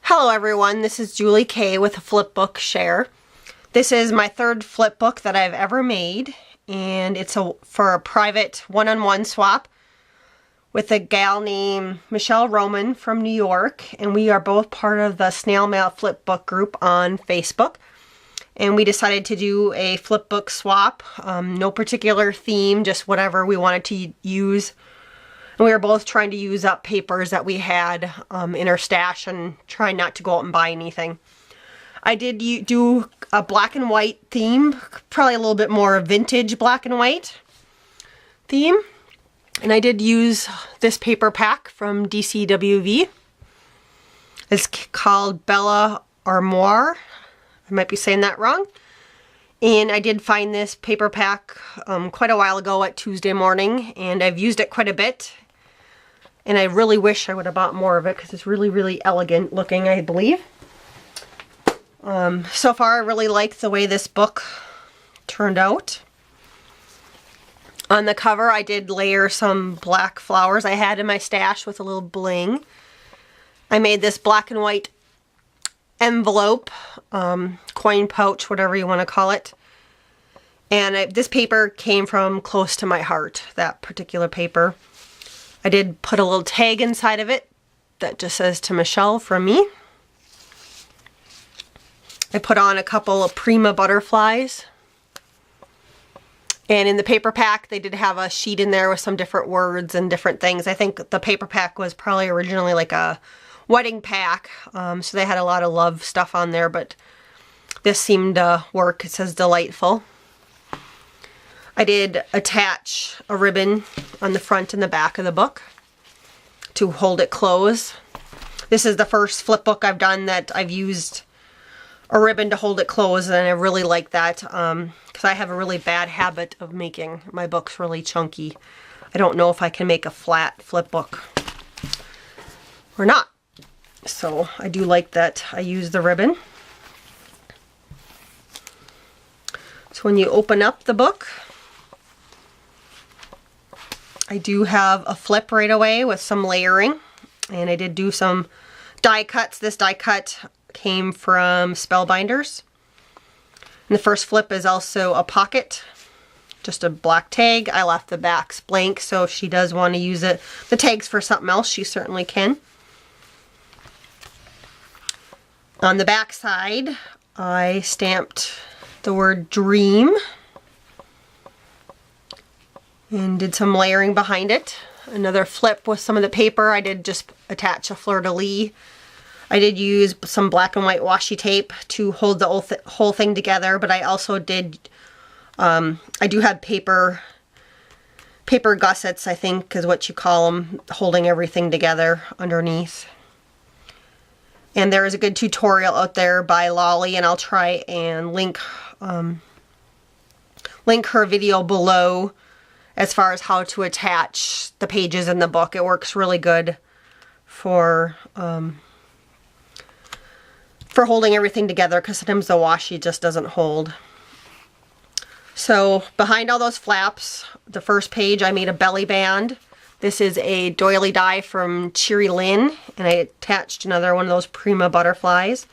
Hello everyone, this is Julie K with a Flipbook Share. This is my third flipbook that I've ever made, and it's for a private one-on-one swap with a gal named Michelle Roman from New York, and we are both part of the Snail Mail Flipbook group on Facebook. And we decided to do a flipbook swap, no particular theme, just whatever we wanted to use. And we were both trying to use up papers that we had in our stash and trying not to go out and buy anything. I did do a black and white theme, probably a little bit more vintage black and white theme. And I did use this paper pack from DCWV. It's called Bella Armoire. I might be saying that wrong. And I did find this paper pack quite a while ago at Tuesday morning, and I've used it quite a bit. And I really wish I would have bought more of it because it's really, really elegant looking, I believe. So far, I really like the way this book turned out. On the cover, I did layer some black flowers I had in my stash with a little bling. I made this black and white envelope, coin pouch, whatever you want to call it. And this paper came from close to my heart, that particular paper. I did put a little tag inside of it that just says to Michelle from me. I put on a couple of Prima butterflies. And in the paper pack, they did have a sheet in there with some different words and different things. I think the paper pack was probably originally like a wedding pack, so they had a lot of love stuff on there, but this seemed to work. It says delightful. I did attach a ribbon on the front and the back of the book to hold it closed. This is the first flip book I've done that I've used a ribbon to hold it closed, and I really like that because I have a really bad habit of making my books really chunky. I don't know if I can make a flat flip book or not. So I do like that I use the ribbon. So when you open up the book, I do have a flip right away with some layering, and I did do some die cuts. This die cut came from Spellbinders. And the first flip is also a pocket, just a black tag. I left the backs blank, so if she does want to use the tags for something else, she certainly can. On the back side, I stamped the word dream and did some layering behind it. Another flip with some of the paper. I did just attach a fleur-de-lis. I did use some black and white washi tape to hold the whole thing together, but I also did, I do have paper gussets, I think is what you call them, holding everything together underneath. And there is a good tutorial out there by Lolly, and I'll try and link her video below as far as how to attach the pages in the book. It works really good for holding everything together because sometimes the washi just doesn't hold. So behind all those flaps, the first page I made a belly band. This is a doily die from Cheery Lynn, and I attached another one of those Prima butterflies.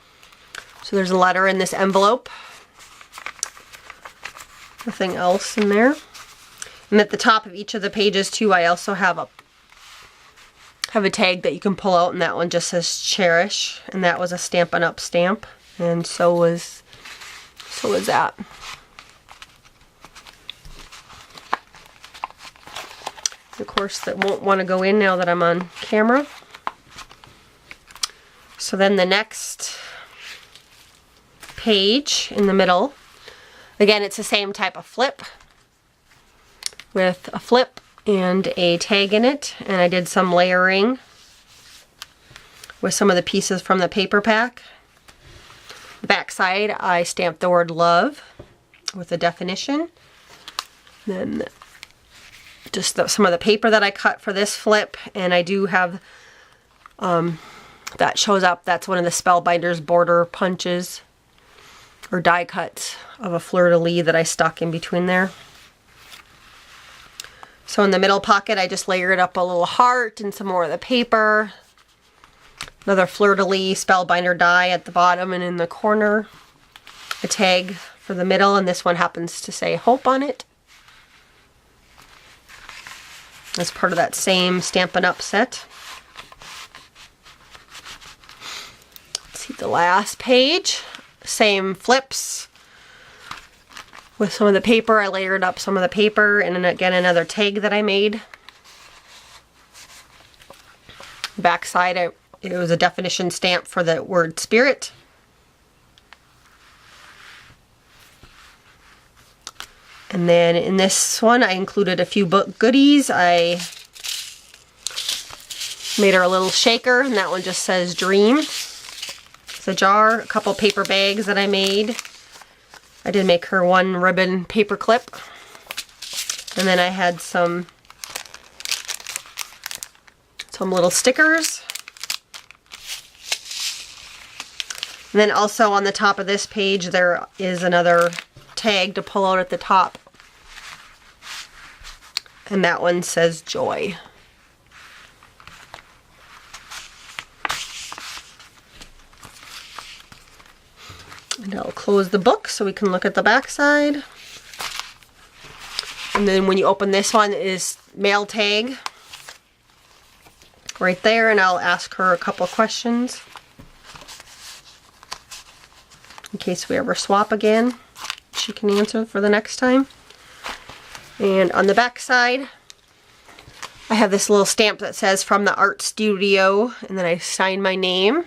So there's a letter in this envelope. Nothing else in there. And at the top of each of the pages too, I also have a tag that you can pull out, and that one just says Cherish, and that was a Stampin' Up stamp, and so was that. Of course, that won't want to go in now that I'm on camera. So then the next page in the middle, again, it's the same type of flip with a flip and a tag in it, and I did some layering with some of the pieces from the paper pack. The back side, I stamped the word love with a definition. Then just some of the paper that I cut for this flip, and I do have that shows up. That's one of the Spellbinders border punches or die cuts of a fleur-de-lis that I stuck in between there. So in the middle pocket, I just layered up a little heart and some more of the paper. Another fleur-de-lis spellbinder die at the bottom, and in the corner a tag for the middle, and this one happens to say Hope on it. That's part of that same Stampin' Up! Set. Let's see the last page. Same flips with some of the paper. I layered up some of the paper, and then again another tag that I made. Back side, it was a definition stamp for the word spirit. And then in this one, I included a few book goodies. I made her a little shaker, and that one just says Dream. It's a jar, a couple paper bags that I made. I did make her one ribbon paper clip. And then I had some little stickers. And then also on the top of this page, there is another tag to pull out at the top. And that one says Joy. And I'll close the book so we can look at the back side. And then when you open this one is mail tag right there, and I'll ask her a couple questions in case we ever swap again. She can answer for the next time. And on the back side, I have this little stamp that says From the Art Studio, and then I signed my name,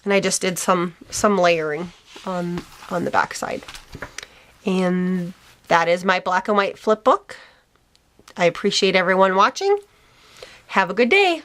and I just did some layering on the back side. And that is my black and white flip book. I appreciate everyone watching. Have a good day.